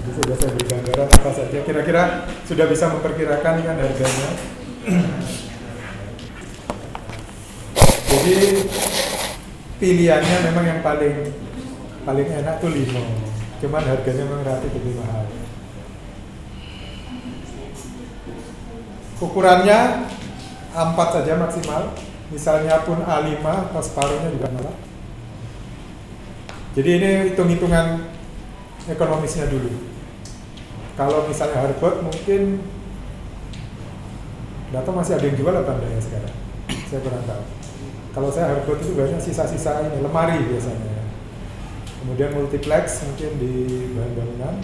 Jadi sudah saya beri gambaran apa saja. Kira-kira sudah bisa memperkirakan kan harganya. Jadi pilihannya memang yang paling enak tuh lino. Cuman harganya memang relatif lebih mahal. Ukurannya A4 saja maksimal. Misalnya pun A5 atau separuhnya juga malah. Jadi ini hitung-hitungan ekonomisnya dulu. Kalau misalnya hardboard mungkin nggak tahu masih ada yang jual apa enggak ya sekarang. Saya kurang tahu. Kalau saya hardboard itu banyak sisa-sisa ini, lemari biasanya. Kemudian multiplex mungkin di bahan bangunan.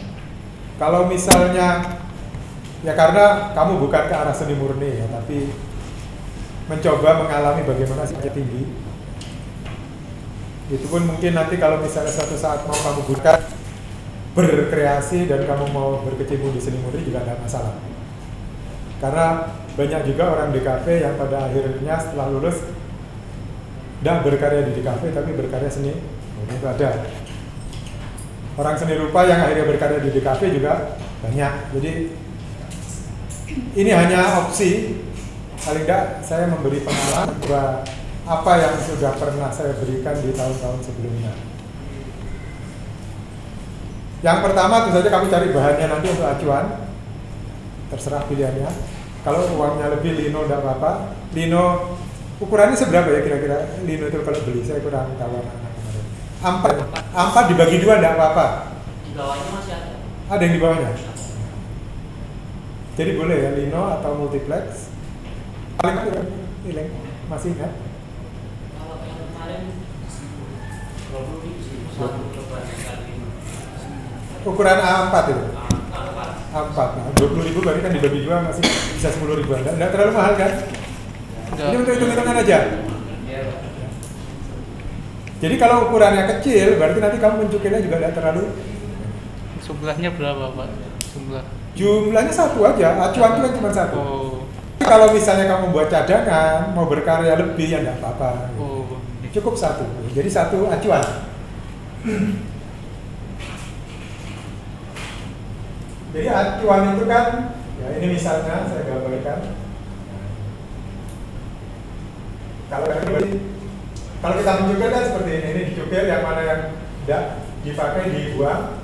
Kalau misalnya ya karena kamu bukan ke arah seni murni ya, tapi mencoba mengalami bagaimana sih tinggi. Itu pun mungkin nanti kalau misalnya suatu saat mau kamu buka berkreasi dan kamu mau berkecimpung di seni murni juga tidak masalah. Karena banyak juga orang di kafe yang pada akhirnya setelah lulus tidak berkarya di kafe tapi berkarya seni murni itu ada. Orang seni rupa yang akhirnya berkarya di kafe juga banyak. Jadi ini hanya opsi. Paling tidak saya memberi pengalaman bahwa apa yang sudah pernah saya berikan di tahun-tahun sebelumnya. Yang pertama tentu saja kamu cari bahannya nanti untuk acuan. Terserah pilihannya. Kalau uangnya lebih lino tidak apa-apa. Lino ukurannya seberapa ya kira-kira? Lino itu kalau beli saya kurang tahu anak-anak kemarin. A4 dibagi 2 tidak apa-apa. Di bawahnya masih ada. Ada yang di bawahnya. Jadi boleh ya lino atau multiplex. Paling nilai masih ingat? Kalau yang kemarin 20.000 satu lebar sekali. Ukuran A4 itu? A4, nah 20.000 berarti kan dibagi 2 masih bisa 10.000. Tidak terlalu mahal kan? Ini untuk hitung-hitungan aja. Jadi kalau ukurannya kecil, berarti nanti kamu mencukilnya juga tidak terlalu. Jumlahnya berapa Pak? Jumlahnya satu aja, acuan itu kan cuma satu. Oh. Kalau misalnya kamu buat cadangan, mau berkarya lebih ya tidak apa-apa. Oh. Cukup satu, jadi satu acuan. Jadi acuan itu kan, ya ini misalnya saya gambarkan. Kalau kita mencukil kan seperti ini dicukil, yang mana yang tidak dipakai dibuang.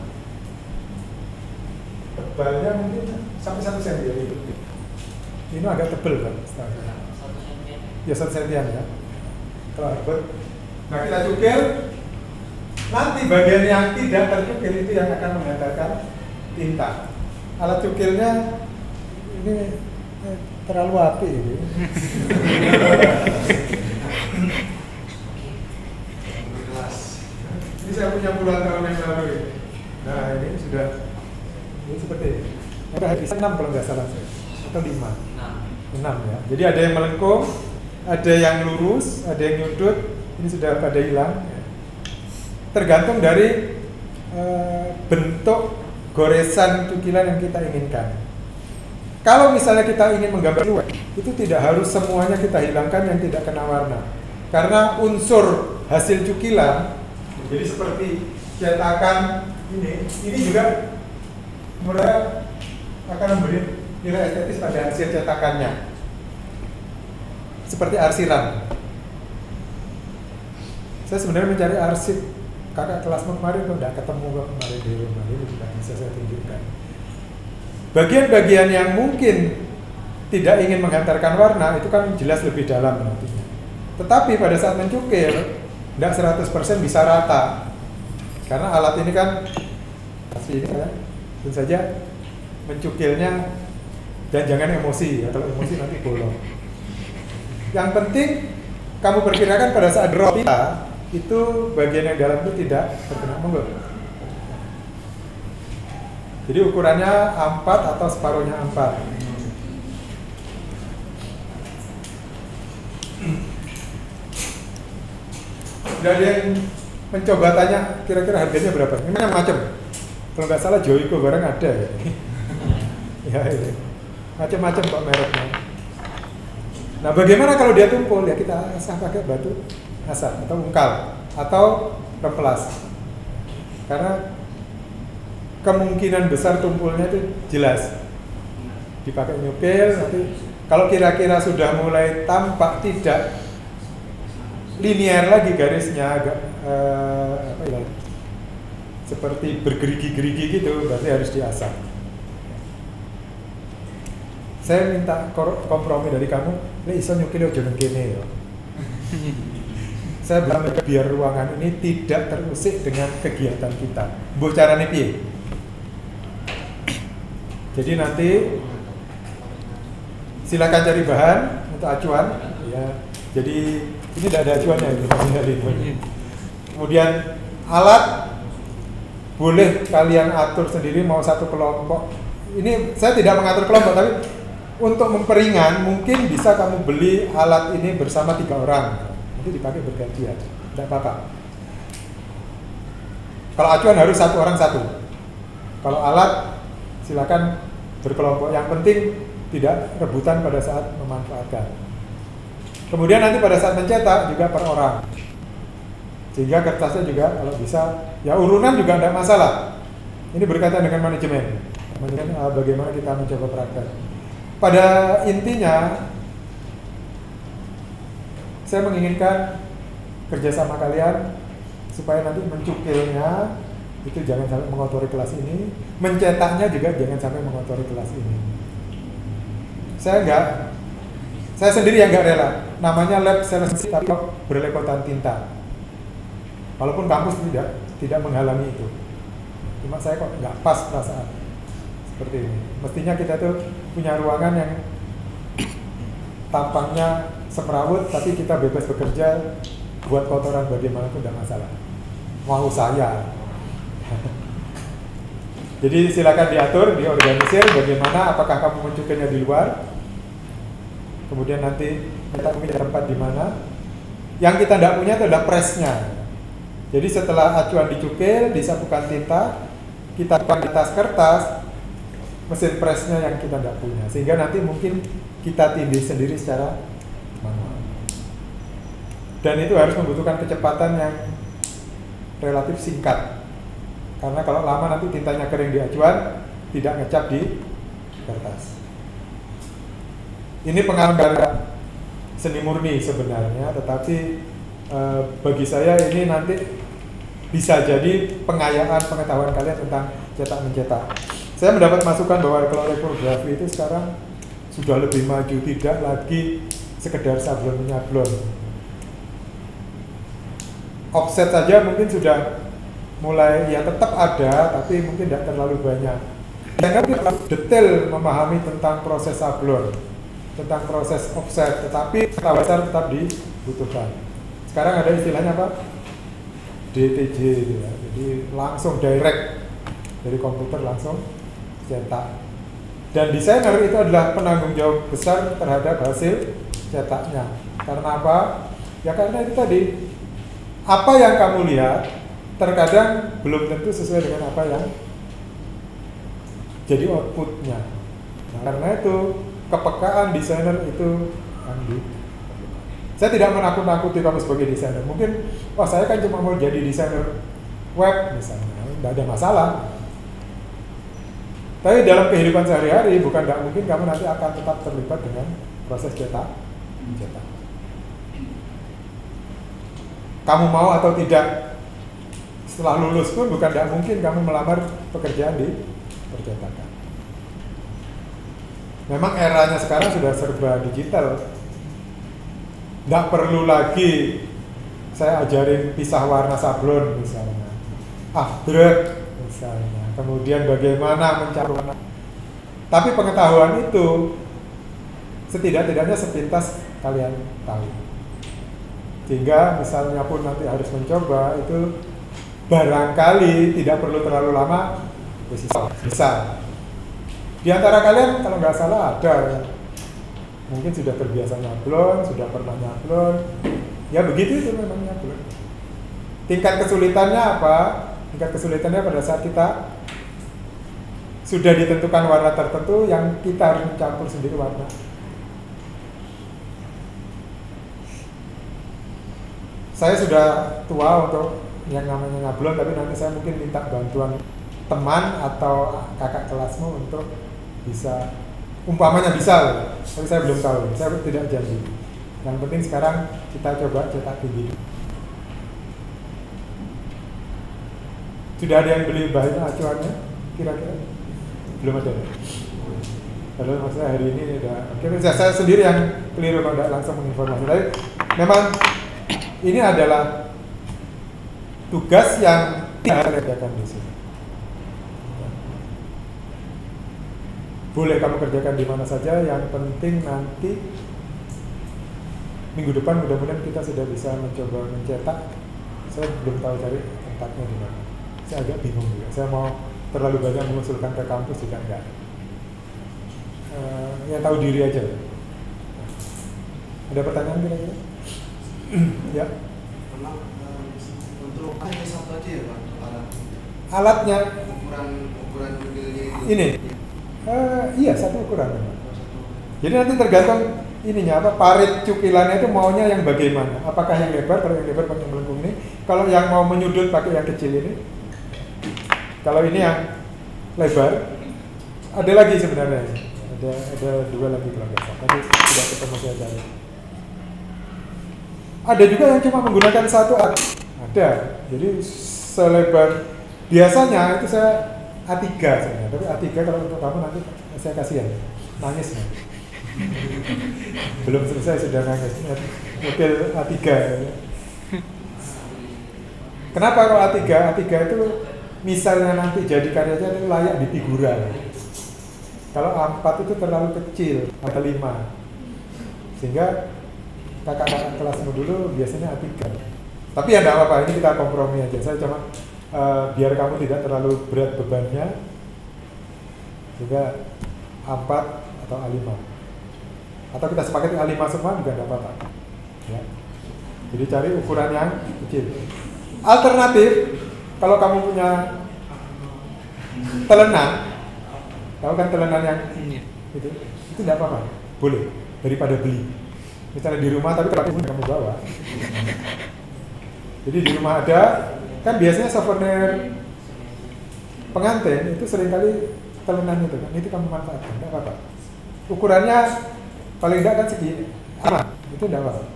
Tebalnya mungkin sampai 1 cm. Ini agak tebel kan? 1 cm. Ya 1 cm ya. Kalau hardboard. Nah kita cukil. Nanti bagian yang tidak tercukil itu yang akan menghantarkan tinta. Alat cukilnya ini terlalu api ini. Ini saya punya puluhan tahun yang lalu ini. Nah ini sudah ini seperti ini. Ada habis 6 kalau nggak salah saya. Atau 5. 6 ya. Jadi ada yang melengkung, ada yang lurus, ada yang nyudut. Ini sudah pada hilang. Tergantung dari bentuk goresan cukilan yang kita inginkan. Kalau misalnya kita ingin menggambar luwek, itu tidak harus semuanya kita hilangkan yang tidak kena warna. Karena unsur hasil cukilan, jadi seperti cetakan ini juga mereka akan memberi nilai estetis pada hasil cetakannya. Seperti arsiran. Saya sebenarnya mencari arsip kakak kelas kemarin tuh tidak ketemu kemarin di rumah ini, tidak bisa saya tunjukkan. Bagian-bagian yang mungkin tidak ingin menghantarkan warna itu kan jelas lebih dalam nantinya. Tetapi pada saat mencukil tidak 100% bisa rata. Karena alat ini kan asli ini kan, tentu saja mencukilnya dan jangan emosi ya, kalau emosi nanti bolong. Yang penting kamu perkirakan pada saat drop kita itu bagian yang dalam itu tidak terkena monggo. Jadi ukurannya A4 atau separuhnya A4. Sudah ada yang mencoba tanya kira-kira harganya berapa? Ini macam. Kalau nggak salah Joico barang ada ya. Ya ini. Macam-macam kok mereknya. Nah bagaimana kalau dia tumpul? Ya kita asah pakai batu asah atau ungkal atau remplas. Karena kemungkinan besar tumpulnya itu jelas. Dipakai nyupil, nanti kalau kira-kira sudah mulai tampak tidak linear lagi garisnya, agak apa ya, seperti bergerigi-gerigi gitu, berarti harus diasah. Saya minta kompromi dari kamu, iso nyukil ojo nang kene ya. Saya bilang biar ruangan ini tidak terusik dengan kegiatan kita. Mbok carane piye? Jadi nanti silakan cari bahan untuk acuan ya. Jadi ini tidak ada acuannya ini. Kemudian alat boleh kalian atur sendiri mau satu kelompok. Ini saya tidak mengatur kelompok, tapi untuk memperingan mungkin bisa kamu beli alat ini bersama 3 orang. Nanti dipakai bergantian, tidak apa-apa. Kalau acuan harus 1 orang 1. Kalau alat silakan berkelompok. Yang penting tidak rebutan pada saat memanfaatkan. Kemudian nanti pada saat mencetak juga per orang. Sehingga kertasnya juga kalau bisa, ya urunan juga tidak masalah. Ini berkaitan dengan manajemen bagaimana kita mencoba praktek. Pada intinya, saya menginginkan kerjasama kalian supaya nanti mencukilnya itu jangan sampai mengotori kelas ini, mencetaknya juga jangan sampai mengotori kelas ini. Saya sendiri yang nggak rela. Namanya lab seleksi tapi berlepotan tinta. Walaupun kampus tidak menghalangi itu. Cuma saya kok nggak pas perasaan seperti ini. Mestinya kita tuh punya ruangan yang tampangnya semrawut, tapi kita bebas bekerja, buat kotoran bagaimanapun tidak masalah. Mau saya. Jadi silakan diatur, diorganisir bagaimana, apakah kamu mencukainya di luar. Kemudian nanti kita punya tempat di mana. Yang kita tidak punya itu adalah presnya. Jadi setelah acuan dicukil, disapukan tinta, kita bukan di tas kertas, mesin presnya yang kita tidak punya. Sehingga nanti mungkin kita tindih sendiri secara manual. Dan itu harus membutuhkan kecepatan yang relatif singkat. Karena kalau lama nanti tintanya kering di acuan, tidak ngecap di kertas. Ini pengalaman seni murni sebenarnya, tetapi bagi saya ini nanti bisa jadi pengayaan pengetahuan kalian tentang cetak-mencetak. Saya mendapat masukan bahwa kalau reprografi itu sekarang sudah lebih maju, tidak lagi sekedar sablon menyablon. Offset saja mungkin sudah mulai, ya tetap ada, tapi mungkin tidak terlalu banyak. Jangan kita detail memahami tentang proses sablon, tentang proses offset, tetapi dasar tetap dibutuhkan. Sekarang ada istilahnya apa? DTJ gitu ya. Jadi langsung direct dari komputer langsung cetak. Dan desainer itu adalah penanggung jawab besar terhadap hasil cetaknya. Karena apa? Ya karena itu tadi, apa yang kamu lihat terkadang belum tentu sesuai dengan apa yang jadi outputnya. Nah, karena itu kepekaan desainer itu saya tidak menakut-nakuti kamu sebagai desainer. Mungkin, wah saya kan cuma mau jadi desainer web misalnya, tidak ada masalah. Tapi dalam kehidupan sehari-hari bukan tidak mungkin kamu nanti akan tetap terlibat dengan proses cetak. Kamu mau atau tidak, setelah lulus pun bukan tidak mungkin kamu melamar pekerjaan di percetakan. Memang eranya sekarang sudah serba digital. Nggak perlu lagi saya ajarin pisah warna sablon misalnya, afdruk misalnya, kemudian bagaimana mencari warna. Tapi pengetahuan itu setidak-tidaknya sepintas kalian tahu. Sehingga misalnya pun nanti harus mencoba itu barangkali tidak perlu terlalu lama, bisa. Di antara kalian kalau nggak salah ada mungkin sudah terbiasa nyablon, sudah pernah nyablon. Ya begitu itu memang nyablon. Tingkat kesulitannya apa? Tingkat kesulitannya pada saat kita sudah ditentukan warna tertentu yang kita harus mencampur sendiri warna. Saya sudah tua untuk yang namanya nyablon, tapi nanti saya mungkin minta bantuan teman atau kakak kelasmu untuk bisa, umpamanya bisa, tapi saya belum tahu, saya tidak janji. Yang penting sekarang kita coba cetak tinggi. Sudah ada yang beli bahan acuannya? Kira-kira? Belum ada. Padahal maksudnya hari ini udah. Oke, saya sendiri yang keliru kalau tidak langsung menginformasi. Tapi memang ini adalah tugas yang tidak saya kerjakan di sini. Boleh kamu kerjakan di mana saja, yang penting nanti minggu depan mudah-mudahan kita sudah bisa mencoba mencetak. Saya belum tahu cari tempatnya di mana. Saya agak bingung juga. Saya mau terlalu banyak mengusulkan ke kampus juga enggak. Ya tahu diri aja. Ada pertanyaan kira-kira? Ya. Untuk hanya satu aja ya Pak, alat. Alatnya ukuran mobilnya ini. Iya, satu ukuran memang. Jadi nanti tergantung ininya apa, parit cukilannya itu maunya yang bagaimana. Apakah yang lebar? Kalau yang lebar pakai melengkung ini. Kalau yang mau menyudut pakai yang kecil ini. Kalau ini yang lebar, ada lagi sebenarnya. Ada dua lagi kalau nggak salah. Tapi tidak ketemu saya cari. Ada juga yang cuma menggunakan satu alat. Ada. Jadi selebar biasanya itu saya A3 sebenarnya. Tapi A3 kalau untuk kamu nanti saya kasihan. Nangis nih. Belum selesai sudah nangis. Model A3. Kenapa kalau A3? A3 itu misalnya nanti jadi karyanya itu layak di figuran. Kalau A4 itu terlalu kecil, ada 5. Sehingga kakak-kakak kelasmu dulu biasanya A3. Tapi ya enggak apa-apa, ini kita kompromi aja. Saya cuma biar kamu tidak terlalu berat bebannya. Juga A4 atau A5. Atau kita sepakati A5 semua juga enggak apa-apa. Ya. Jadi cari ukuran yang kecil. Alternatif, kalau kamu punya telenan, tahu kan telenan yang itu tidak apa-apa, boleh daripada beli. Misalnya di rumah tapi kalau kamu bawa. Jadi di rumah ada, kan biasanya souvenir pengantin itu seringkali telenan itu kan, itu kamu manfaatkan, tidak apa-apa. Ukurannya paling tidak kan segini, aman, itu tidak apa-apa.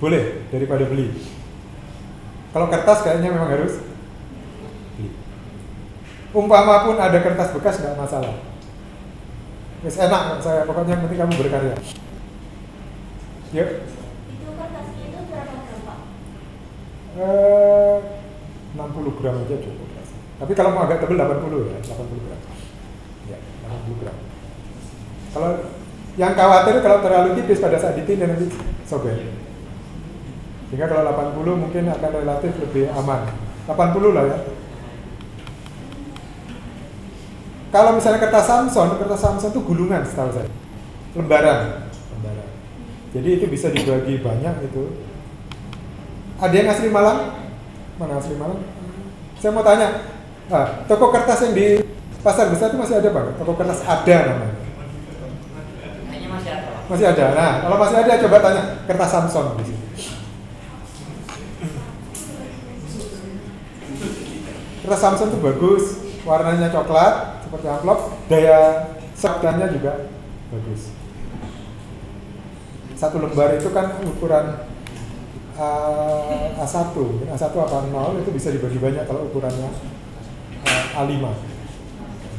Boleh daripada beli. Kalau kertas kayaknya memang harus beli. Umpama pun ada kertas bekas nggak masalah. Wes enak saya, pokoknya yang penting kamu berkarya. Yuk. Itu kertasnya itu berapa gram Pak? 60 gram aja cukup. Tapi kalau mau agak tebal 80 ya, 80 gram. Ya, 80 gram. Kalau yang khawatir kalau terlalu tipis pada saat ditindak nanti sobek. Sehingga kalau 80 mungkin akan relatif lebih aman. 80 lah ya. Kalau misalnya kertas Samson itu gulungan setahu saya. Lembaran. Jadi itu bisa dibagi banyak itu. Ada yang asli Malang? Mana asli Malang? Saya mau tanya. Toko kertas yang di pasar besar itu masih ada Pak? Toko kertas ada namanya. Kayaknya masih ada. Masih ada. Nah, kalau masih ada coba tanya kertas Samson di sini. Kertas Samson itu bagus, warnanya coklat seperti amplop, daya sekdannya juga bagus. Satu lembar itu kan ukuran A1, A1 apa 0 itu bisa dibagi banyak kalau ukurannya A5.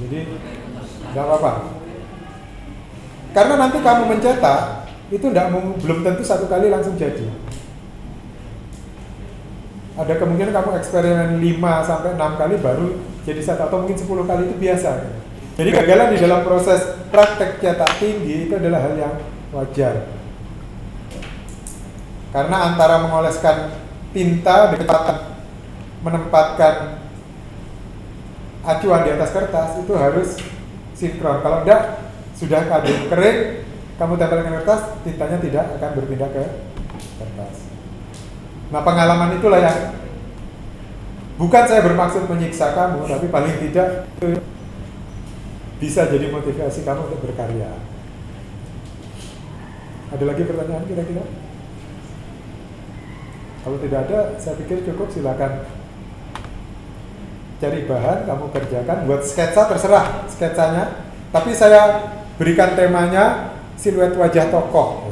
Jadi tidak apa-apa. Karena nanti kamu mencetak itu belum tentu satu kali langsung jadi. Ada kemungkinan kamu eksperimen 5 sampai 6 kali baru jadi satu, atau mungkin 10 kali itu biasa. Jadi kegagalan di dalam proses praktek cetak tinggi itu adalah hal yang wajar. Karena antara mengoleskan tinta dengan menempatkan acuan di atas kertas itu harus sinkron. Kalau enggak, sudah kadung kering, kamu tempelkan kertas, tintanya tidak akan berpindah ke kertas. Nah, pengalaman itulah yang bukan saya bermaksud menyiksa kamu, tapi paling tidak itu bisa jadi motivasi kamu untuk berkarya. Ada lagi pertanyaan kira-kira? Kalau tidak ada, saya pikir cukup, silakan. cari bahan, kamu kerjakan, buat sketsa terserah sketsanya, tapi saya berikan temanya siluet wajah tokoh.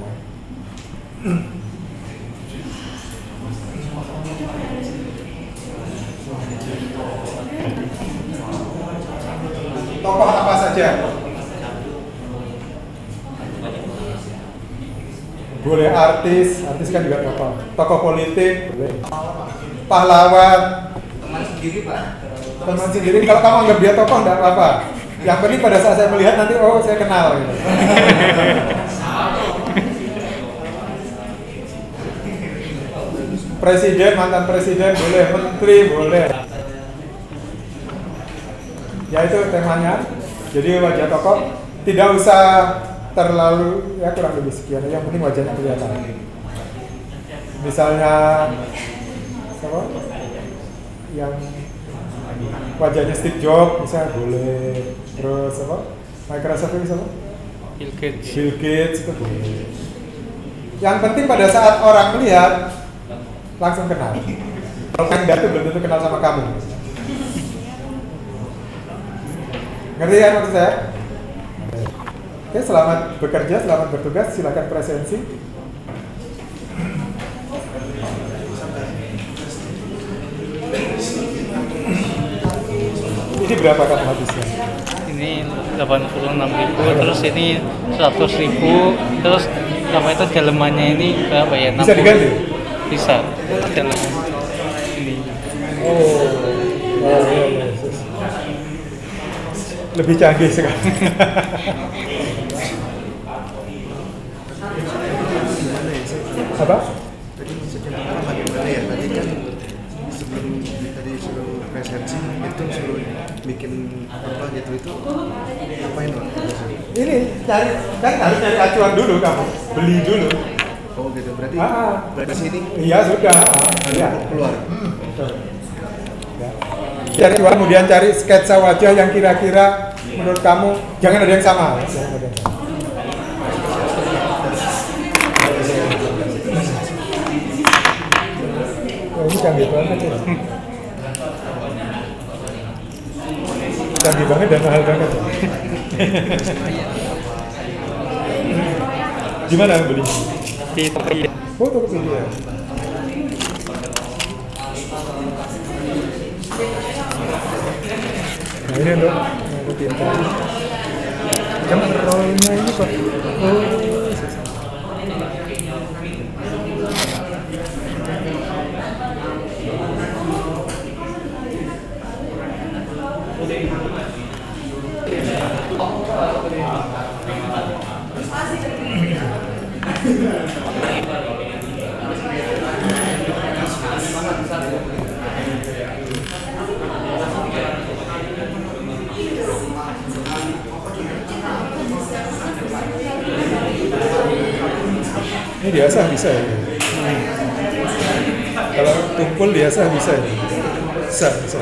Tokoh apa saja? Boleh artis kan juga tokoh. Tokoh politik, boleh. Pahlawan. Teman sendiri Pak. Teman sendiri, kalau kamu anggap dia tokoh enggak apa-apa. Yang penting pada saat saya melihat nanti, oh saya kenal gitu. Presiden, mantan presiden boleh, menteri boleh. Ya itu temanya. Jadi wajah tokoh tidak usah terlalu, ya kurang lebih sekian. Yang penting wajahnya kelihatan. Misalnya siapa? Yang wajahnya Steve Jobs misalnya boleh. Terus apa? Microsoft itu siapa? Bill Gates. Bill Gates itu boleh. Yang penting pada saat orang melihat langsung kenal. Kalau Anda tuh belum tentu kenal sama kamu. Ngerti kan maksud saya? Oke, selamat bekerja, selamat bertugas. Silakan presensi. Ini berapa kamu habisnya? Ini 86.000, terus ini 100.000, terus apa itu dalemannya ini berapa ya? Bisa diganti? Bisa. Daleman ini. Oh, iya. Lebih canggih sekarang. Apa? Tadi sebenarnya bagaimana ya? Tadi kan sebelum presensi itu suruh bikin apa gitu itu ngapain Pak? Ini cari, kan harus cari acuan dulu kamu, beli dulu. Oh gitu, berarti berarti sini Iya sudah. Iya. keluar. Betul. Ya. Cari kemudian cari sketsa wajah yang kira-kira menurut kamu jangan ada yang sama. Jangan ada yang sama. Oh, ini canggih banget ya. Canggih banget dan mahal banget ya. Gimana beli? Di Tokopedia. Oh, Tokopedia. Nah ini untuk tinta. Jangan rollnya ini Pak. Oh. Ini diasah bisa ya? Kalau tumpul diasah bisa ya? Bisa.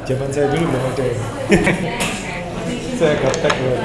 Zaman saya dulu belum ada ya. Saya gaptek loh.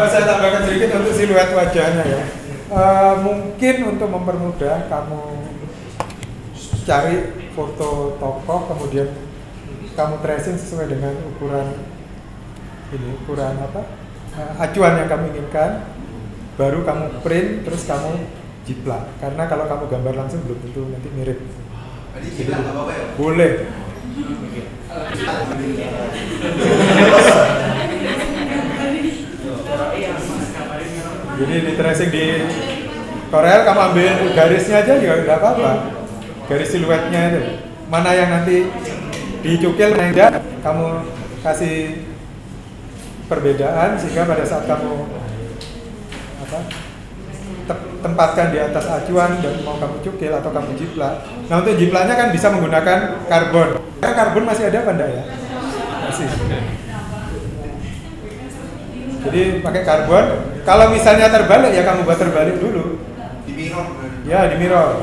Saya tambahkan sedikit untuk siluet wajahnya ya. Mungkin untuk mempermudah kamu cari foto tokoh, kemudian kamu tracing sesuai dengan ukuran ini, ukuran apa? Acuan yang kamu inginkan, baru kamu print, terus kamu jiplak. Karena kalau kamu gambar langsung belum tentu nanti mirip. Jadi, boleh. Jadi di tracing di Corel kamu ambil garisnya aja juga nggak apa-apa, garis siluetnya itu. Mana yang nanti dicukil, mana yang enggak, kamu kasih perbedaan sehingga pada saat kamu apa, tempatkan di atas acuan dan mau kamu cukil atau kamu jiplak. Nah untuk jiplaknya kan bisa menggunakan karbon. Karbon masih ada apa enggak ya? Masih. Jadi pakai karbon. Kalau misalnya terbalik ya kamu buat terbalik dulu. Di mirror. Ya di mirror.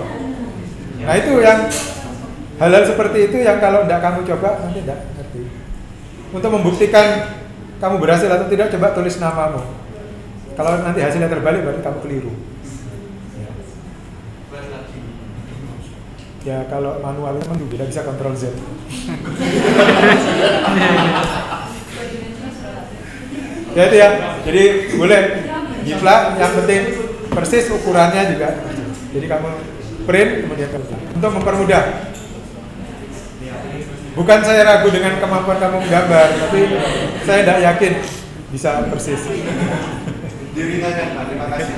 Nah itu yang hal-hal seperti itu yang kalau tidak kamu coba nanti tidak ngerti. Untuk membuktikan kamu berhasil atau tidak, coba tulis namamu. Kalau nanti hasilnya terbalik berarti kamu keliru. Ya kalau manual itu memang tidak bisa kontrol Z. Ya itu ya. Jadi boleh jiplak, yang penting persis ukurannya juga. Jadi kamu print kemudian kamu. Untuk mempermudah. Bukan saya ragu dengan kemampuan kamu menggambar, tapi saya tidak yakin bisa persis. Diringankan, Pak. Terima kasih.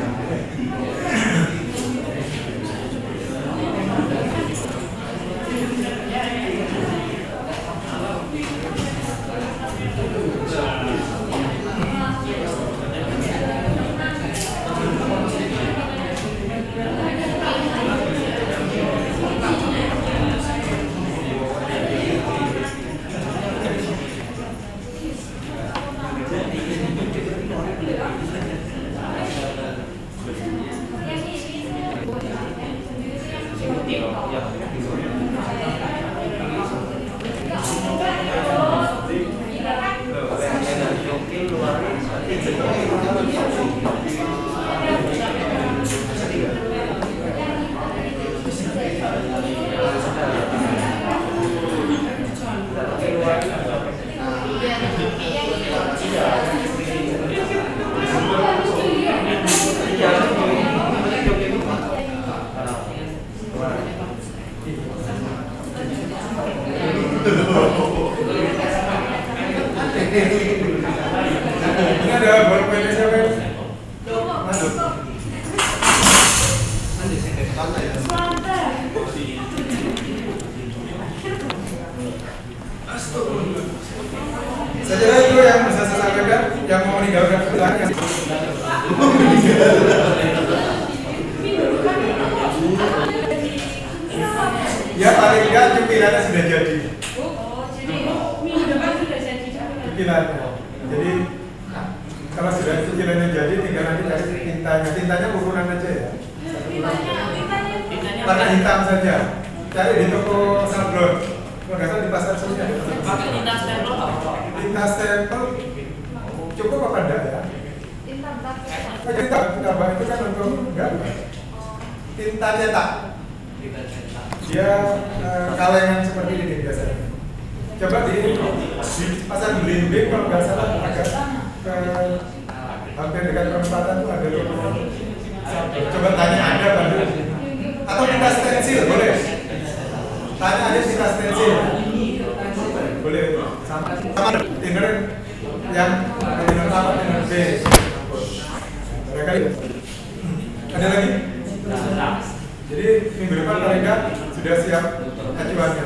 Ini ada bolpen siapa? Masuk. Saya kira itu yang bisa saya sampaikan. Yang mau meninggalkan silakan. Ya paling tidak cukilannya sudah jadi. Cukilannya. Jadi Kalau sudah cicilannya jadi, tinggal nanti cari tintanya. Tintanya ukuran aja ya. Warna hitam saja. Cari di toko sablon. Kalau nggak salah di pasar Sunda. Pakai tinta stempel apa? Tinta stempel cukup apa enggak ya? Tinta bak. Tinta bak itu kan untuk enggak? Tinta cetak. Dia kalengan seperti ini biasanya. Coba di pasar Belimbing kalau nggak salah agak hampir dekat perempatan tuh ada logo. Coba tanya ada Bandung. Atau tinta stensil boleh. Tanya aja tinta stensil. Boleh. Sama thinner yang thinner apa thinner B. Mereka itu. Ada lagi? Jadi minggu depan mereka sudah siap acuannya.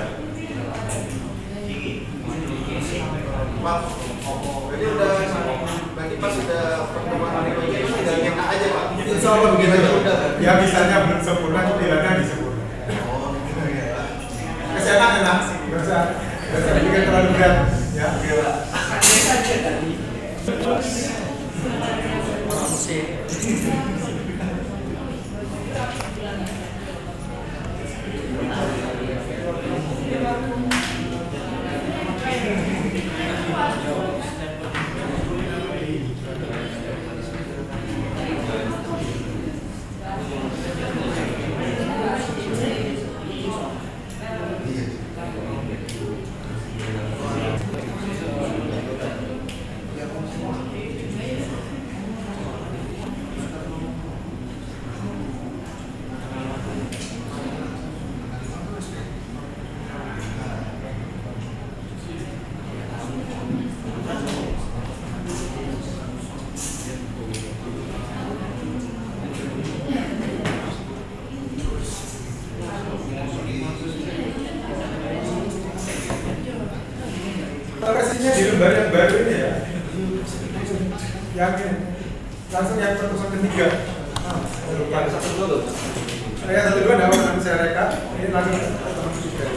Pak, jadi udah berarti pas sudah pertemuan hari ini tinggal nyetak aja Pak. Insya Allah begitu. Ya bisanya belum sempurna, pilihannya disempurna. Kesehatan enak sih, nggak usah bikin terlalu berat. Ya, lokasinya di lembar yang baru ini ya. Yang ini. Langsung yang pertemuan ketiga. Saya 1, 2 dapat nanti saya reka. Ini langsung pertemuan ketiga.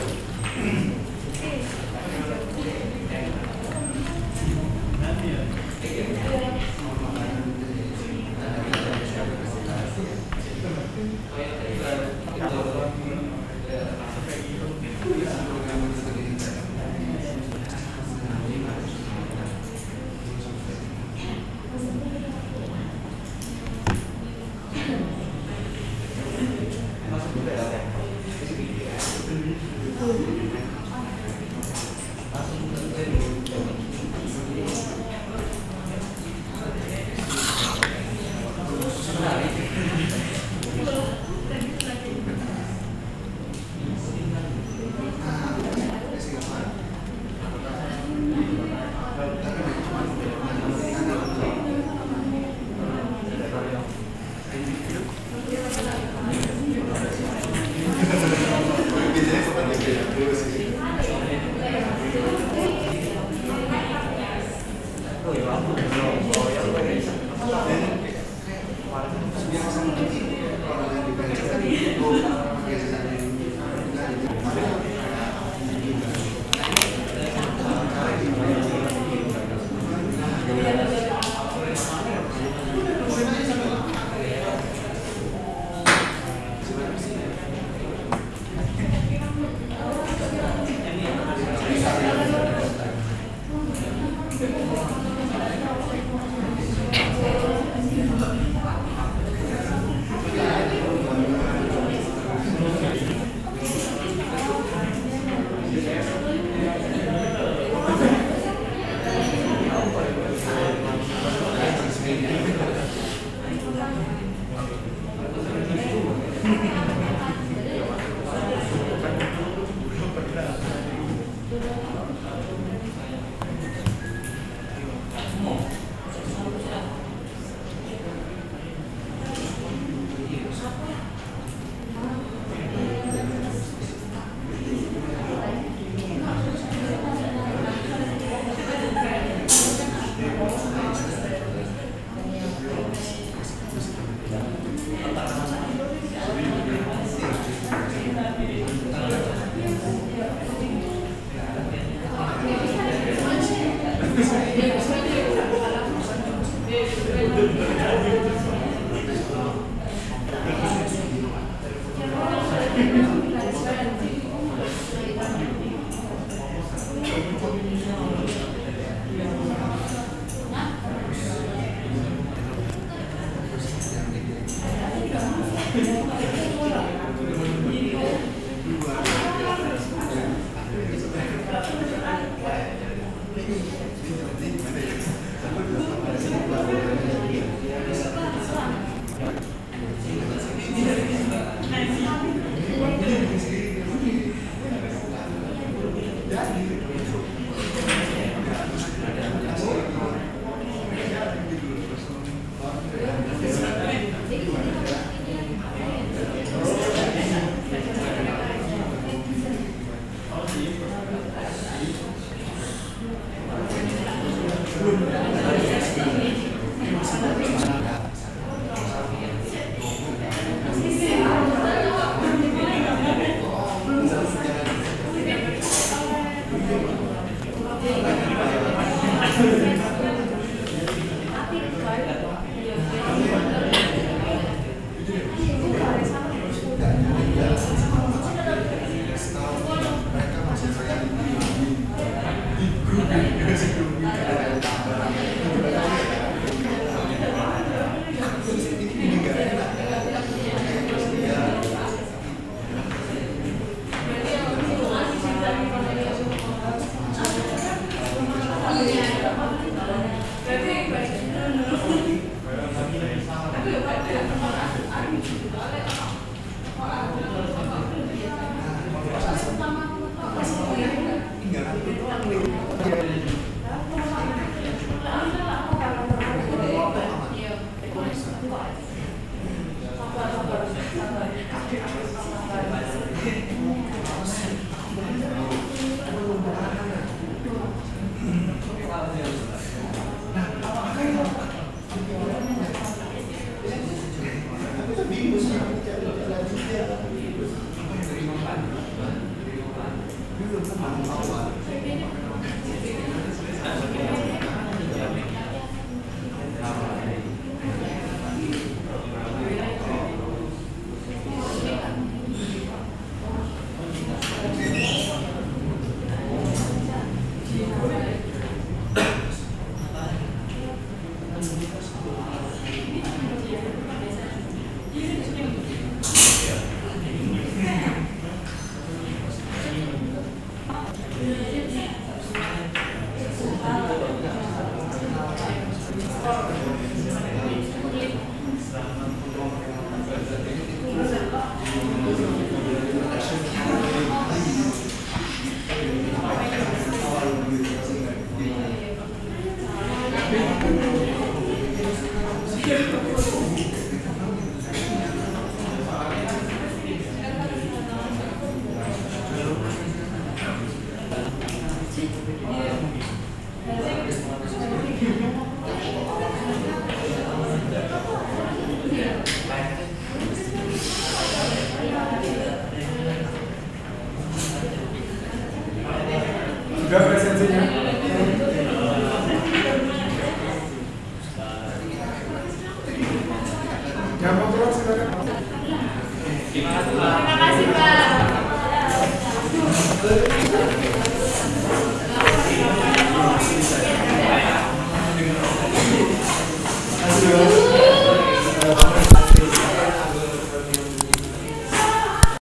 Sudah presensinya. Yang mau keluar silakan. Terima kasih Pak.